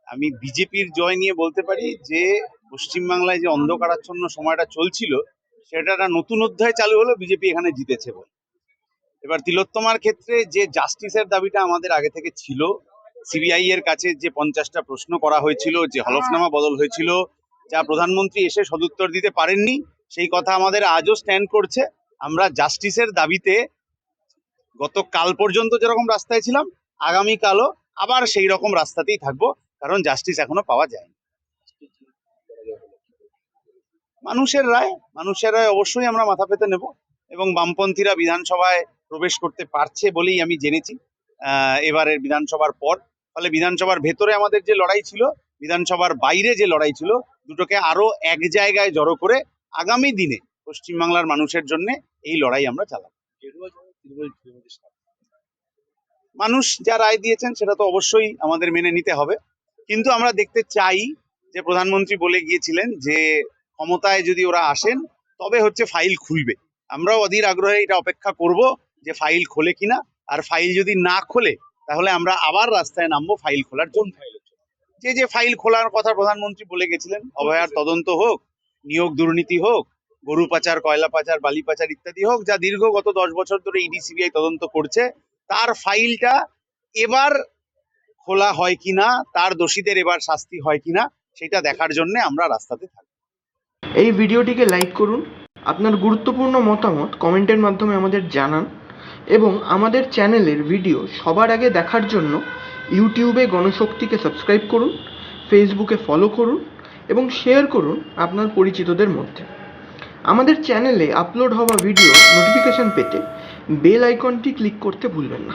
আমি বিজেপির জয় নিয়ে বলতে পারি যে পশ্চিমবাংলায় যে অন্ধকারাচ্ছন্ন সময়টা চলছিল সেটা একটা নতুন অধ্যায় চালু হলো, বিজেপি এখানে জিতেছে বলে। এবার তিলোত্তমার ক্ষেত্রে যে জাস্টিসের দাবিটা আমাদের আগে থেকে ছিল, সিবিআই এর কাছে যে 50টা প্রশ্ন করা হয়েছিল, যে হলফনামা বদল হয়েছিল, যা প্রধানমন্ত্রী এসে সদুত্তর দিতে পারেননি, সেই কথা আমাদের আজও স্ট্যান্ড করছে। আমরা জাস্টিসের দাবিতে গতকাল পর্যন্ত যেরকম রাস্তায় ছিলাম, আগামীকালও আবার সেই রকম রাস্তাতেই থাকবো, কারণ জাস্টিস এখনো পাওয়া যায়নি। মানুষের রায় অবশ্যই আমরা মাথা পেতে নেব, এবং বামপন্থীরা বিধানসভায় প্রবেশ করতে পারছে বলেই আমি জেনেছি এবারের বিধানসভার পর। ফলে বিধানসভার ভেতরে আমাদের যে লড়াই ছিল, বিধানসভার বাইরে যে লড়াই ছিল, দুটোকে আরো এক জায়গায় জড়ো করে আগামী দিনে পশ্চিমবাংলার মানুষের জন্য এই লড়াই আমরা চালাবো। মানুষ যা রায় দিয়েছেন সেটা তো অবশ্যই আমাদের মেনে নিতে হবে, কিন্তু আমরা দেখতে চাই যে প্রধানমন্ত্রী বলে গিয়েছিলেন যে ক্ষমতায় যদি ওরা আসেন তবে হচ্ছে ফাইল খুলবে। আমরাও অধীর আগ্রহে এটা অপেক্ষা করব যে ফাইল খোলে কিনা, আর ফাইল যদি না খোলে তাহলে আমরা আবার রাস্তায় নামবো ফাইল খোলার জন্য। যে ফাইল খোলার কথা প্রধানমন্ত্রী বলে গেছিলেন, অভয়ার তদন্ত হোক, নিয়োগ দুর্নীতি হোক, গরু পাচার, কয়লা পাচার, বালি পাচার ইত্যাদি হোক, যা দীর্ঘ গত 10 বছর ধরে ইডি সিবিআই তদন্ত করছে, তার ফাইলটা এবার খোলা হয় কিনা, তার দোষীদের এবার শাস্তি হয় কিনা, সেটা দেখার জন্য আমরা রাস্তাতে থাকি। এই ভিডিওটিকে লাইক করুন, আপনার গুরুত্বপূর্ণ মতামত কমেন্টের মাধ্যমে আমাদের জানান, এবং আমাদের চ্যানেলের ভিডিও সবার আগে দেখার জন্য ইউটিউবে গণশক্তিকে সাবস্ক্রাইব করুন, ফেসবুকে ফলো করুন এবং শেয়ার করুন আপনার পরিচিতদের মধ্যে। আমাদের চ্যানেলে আপলোড হওয়া ভিডিও নোটিফিকেশন পেতে বেল আইকনটি ক্লিক করতে ভুলবেন না।